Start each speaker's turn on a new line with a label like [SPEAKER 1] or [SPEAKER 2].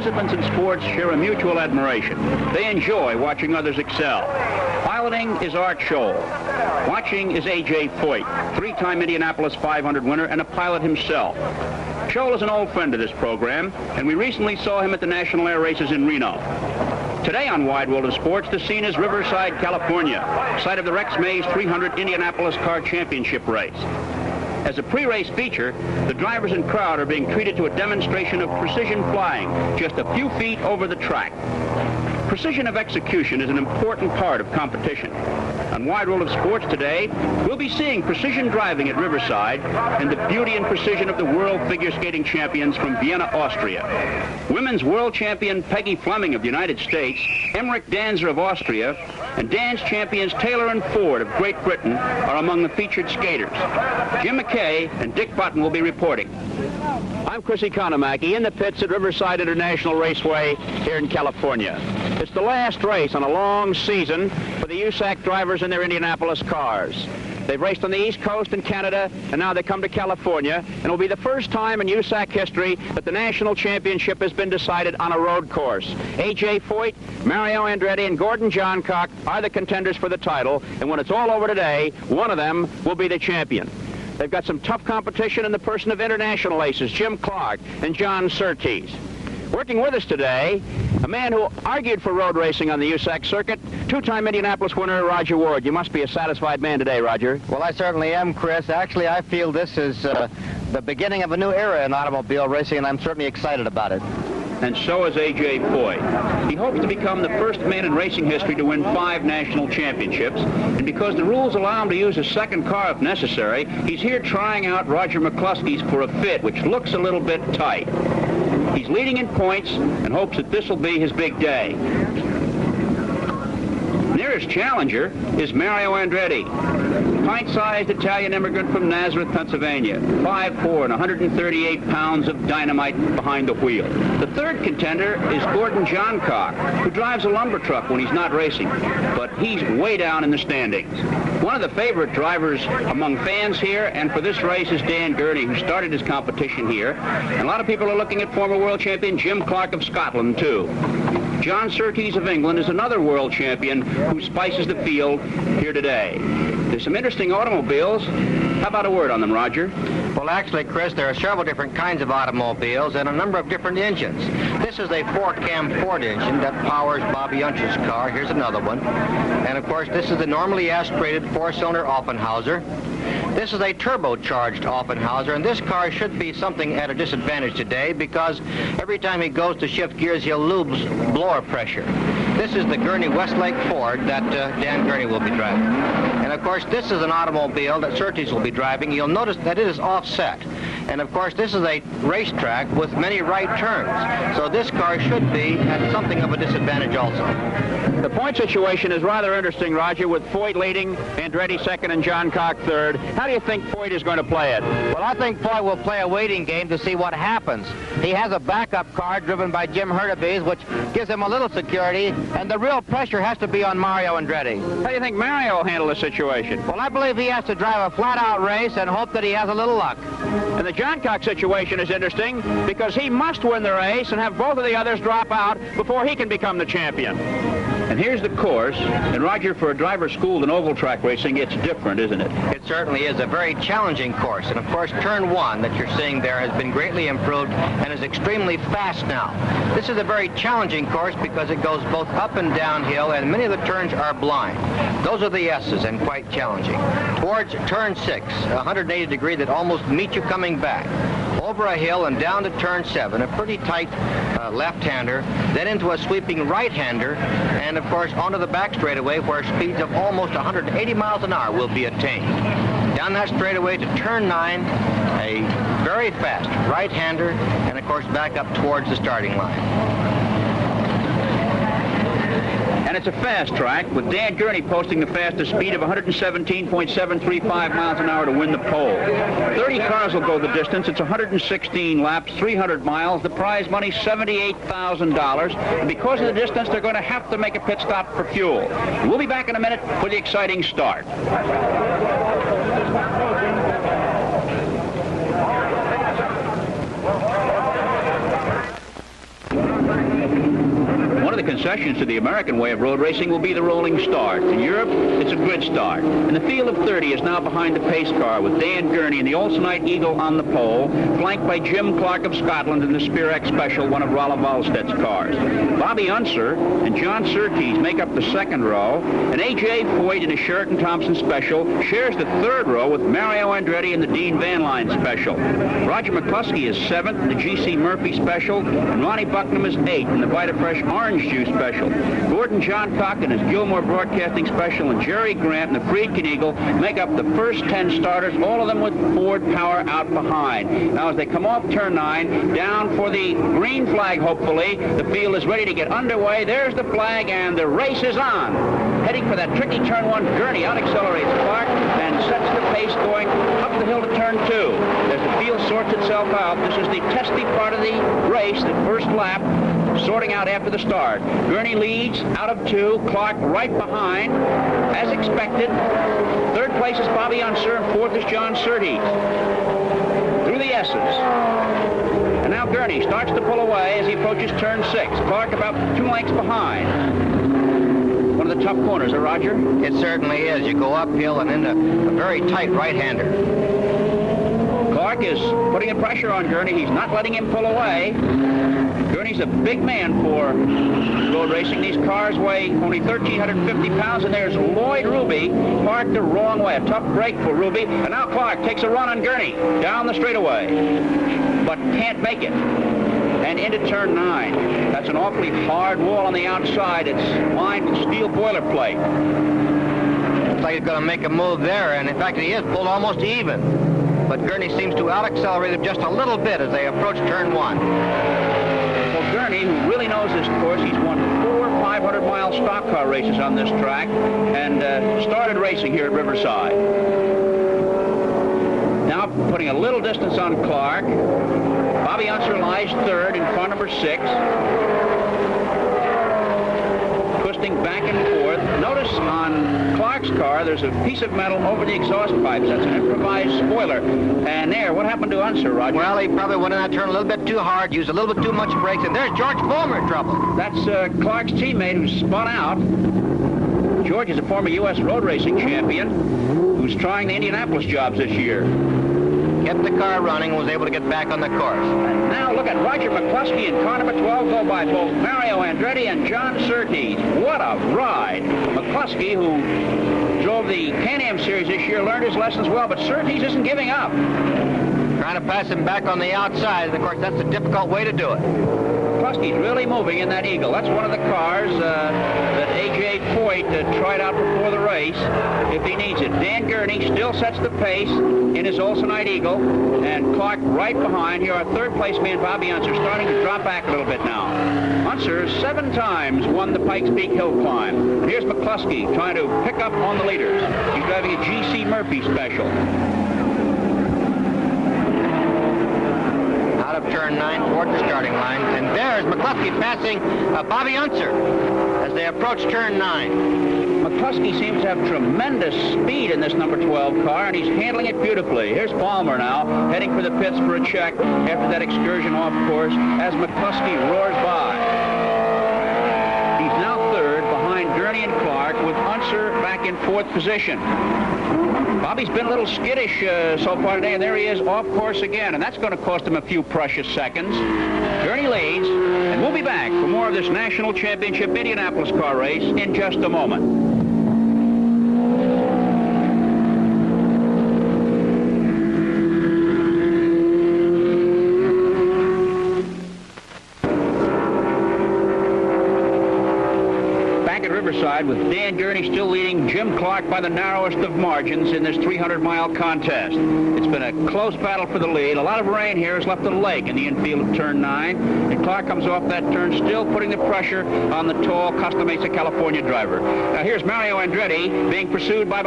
[SPEAKER 1] Participants in sports share a mutual admiration. They enjoy watching others excel. Piloting is Art Scholl. Watching is A.J. Foyt, three-time Indianapolis 500 winner and a pilot himself. Scholl is an old friend of this program, and we recently saw him at the National Air Races in Reno. Today on Wide World of Sports, the scene is Riverside, California, site of the Rex Mays 300 Indianapolis Car Championship race. As a pre-race feature, the drivers and crowd are being treated to a demonstration of precision flying just a few feet over the track. Precision of execution is an important part of competition. On Wide World of Sports today, we'll be seeing precision driving at Riverside and the beauty and precision of the world figure skating champions from Vienna, Austria. Women's world champion Peggy Fleming of the United States, Emmerich Danzer of Austria, and dance champions Taylor and Ford of Great Britain are among the featured skaters. Jim McKay and Dick Button will be reporting. I'm Chris Economaki in the pits at Riverside International Raceway here in California. It's the last race on a long season for the USAC drivers in their Indianapolis cars. They've raced on the East Coast in Canada, and now they come to California, and it'll be the first time in USAC history that the national championship has been decided on a road course. A.J. Foyt, Mario Andretti, and Gordon Johncock are the contenders for the title, and when it's all over today, one of them will be the champion. They've got some tough competition in the person of international aces, Jim Clark and John Surtees. Working with us today, a man who argued for road racing on the USAC circuit, two-time Indianapolis winner Roger Ward. You must be a satisfied man today, Roger.
[SPEAKER 2] Well, I certainly am, Chris. Actually, I feel this is the beginning of a new era in automobile racing, and I'm certainly excited about it.
[SPEAKER 1] And so is A.J. Foyt. He hopes to become the first man in racing history to win 5 national championships. And because the rules allow him to use a second car if necessary, he's here trying out Roger McCluskey's for a fit, which looks a little bit tight. He's leading in points and hopes that this will be his big day. Nearest challenger is Mario Andretti, pint-sized Italian immigrant from Nazareth, Pennsylvania, 5'4" and 138 pounds of dynamite behind the wheel. The third contender is Gordon Johncock, who drives a lumber truck when he's not racing, but he's way down in the standings. One of the favorite drivers among fans here, and for this race, is Dan Gurney, who started his competition here. And a lot of people are looking at former world champion Jim Clark of Scotland, too. John Surtees of England is another world champion who spices the field here today. There's some interesting automobiles. How about a word on them, Roger?
[SPEAKER 2] Well, actually, Chris, there are several different kinds of automobiles and a number of different engines. This is a 4-cam Ford engine that powers Bobby Unsch's car. Here's another one. And, of course, this is the normally aspirated 4-cylinder Offenhauser. This is a turbocharged Offenhauser, and this car should be something at a disadvantage today because every time he goes to shift gears, he'll lose blower pressure. This is the Gurney Westlake Ford that Dan Gurney will be driving. And, of course, this is an automobile that Surtees will be driving. You'll notice that it is offset. And, of course, this is a racetrack with many right turns. So this car should be at something of a disadvantage also.
[SPEAKER 1] The point situation is rather interesting, Roger, with Foyt leading, Andretti second, and Johncock third. How do you think Foyt is going to play it?
[SPEAKER 2] Well, I think Foyt will play a waiting game to see what happens. He has a backup car driven by Jim Hurtubise, which gives him a little security, and the real pressure has to be on Mario Andretti.
[SPEAKER 1] How do you think Mario will handle the situation?
[SPEAKER 2] Well, I believe he has to drive a flat-out race and hope that he has a little luck.
[SPEAKER 1] And the Johncock situation is interesting because he must win the race and have both of the others drop out before he can become the champion. And here's the course. And, Roger, for a driver schooled in oval track racing, it's different, isn't it?
[SPEAKER 2] It certainly is a very challenging course. And, of course, turn 1 that you're seeing there has been greatly improved and is extremely fast now. This is a very challenging course because it goes both up and downhill, and many of the turns are blind. Those are the S's and quite challenging. Towards turn 6, 180 degree that almost meets you coming back. Over a hill and down to turn 7, a pretty tight left-hander, then into a sweeping right-hander, and of course onto the back straightaway where speeds of almost 180 miles an hour will be attained. Down that straightaway to turn 9, a very fast right-hander, and of course back up towards the starting line.
[SPEAKER 1] And it's a fast track, with Dan Gurney posting the fastest speed of 117.735 miles an hour to win the pole. 30 cars will go the distance. It's 116 laps, 300 miles. The prize money, $78,000. And because of the distance, they're going to have to make a pit stop for fuel. We'll be back in a minute for the exciting start. the concessions to the American way of road racing will be the rolling start. In Europe, it's a grid start. And the field of 30 is now behind the pace car with Dan Gurney and the Olsenite Eagle on the pole, flanked by Jim Clark of Scotland in the Spear-X Special, one of Rolla Wallstedt's cars. Bobby Unser and John Surtees make up the second row, and A.J. Foyt in the Sheraton Thompson Special shares the third row with Mario Andretti in the Dean Van Line Special. Roger McCluskey is seventh in the G.C. Murphy Special, and Ronnie Bucknam is eighth in the Vitafresh Orange Juice Special. Gordon Johncock in his Gilmore Broadcasting Special and Jerry Grant in the Friedkin Eagle make up the first 10 starters, all of them with Ford power out behind. Now, as they come off turn 9, down for the green flag, hopefully, the field is ready to get underway. There's the flag, and the race is on. Heading for that tricky turn 1, Gurney out-accelerates Clark and sets the pace going up the hill to turn 2. As the field sorts itself out, this is the testy part of the race, the first lap, sorting out after the start. Gurney leads out of 2, Clark right behind, as expected. Third place is Bobby Unser, and fourth is John Surtees. Through the S's. And now Gurney starts to pull away as he approaches turn 6. Clark about 2 lengths behind. One of the tough corners, Roger?
[SPEAKER 2] It certainly is. You go uphill and into a very tight right-hander.
[SPEAKER 1] Clark is putting the pressure on Gurney. He's not letting him pull away. Gurney's a big man for road racing. These cars weigh only 1,350 pounds, and there's Lloyd Ruby parked the wrong way. A tough break for Ruby. And now Clark takes a run on Gurney down the straightaway, but can't make it. And into turn 9. That's an awfully hard wall on the outside. It's lined with steel boilerplate.
[SPEAKER 2] Looks like he's going to make a move there, and in fact he is pulled almost even. But Gurney seems to out-accelerate him just a little bit as they approach turn 1.
[SPEAKER 1] Well, Gurney, who really knows this course, he's won 4 500-mile stock car races on this track and started racing here at Riverside. Now putting a little distance on Clark. Bobby Unser lies third in car number 6. Twisting back and forth. Notice on Clark's car, there's a piece of metal over the exhaust pipes. That's an improvised spoiler. And there, what happened to Unser, Roger?
[SPEAKER 2] Well, he probably went in that turn a little bit too hard, used a little bit too much brakes, and there's George Fulmer in trouble.
[SPEAKER 1] That's Clark's teammate who spun out. George is a former U.S. road racing champion who's trying the Indianapolis jobs this year.
[SPEAKER 2] Kept the car running and was able to get back on the course.
[SPEAKER 1] And now look at Roger McCluskey in car number 12 go by both Mario Andretti and John Surtees. What a ride. McCluskey, who drove the Can-Am Series this year, learned his lessons well, but Surtees isn't giving up.
[SPEAKER 2] Trying to pass him back on the outside, and of course that's a difficult way to do it.
[SPEAKER 1] McCluskey's really moving in that Eagle. That's one of the cars that A.J. Foyt tried out before the race, if he needs it. Dan Gurney still sets the pace in his Olsenite Eagle, and Clark right behind. Here, our third place man, Bobby Unser, starting to drop back a little bit now. Unser 7 times won the Pikes Peak Hill Climb. Here's McCluskey trying to pick up on the leaders. He's driving a G.C. Murphy Special.
[SPEAKER 2] Out of turn 9 toward the starting line, and there's McCluskey passing Bobby Unser as they approach turn 9.
[SPEAKER 1] McCluskey seems to have tremendous speed in this number 12 car, and he's handling it beautifully. Here's Palmer now, heading for the pits for a check after that excursion off course as McCluskey roars by. He's now third behind Gurney and Clark, with Unser back in 4th position. Bobby's been a little skittish so far today, and there he is off course again, and that's going to cost him a few precious seconds. Gurney leads, and we'll be back for more of this National Championship Indianapolis car race in just a moment. Riverside, with Dan Gurney still leading Jim Clark by the narrowest of margins in this 300-mile contest. It's been a close battle for the lead. A lot of rain here has left a lake in the infield of turn 9, and Clark comes off that turn still putting the pressure on the tall Costa Mesa, California driver. Now here's Mario Andretti being pursued by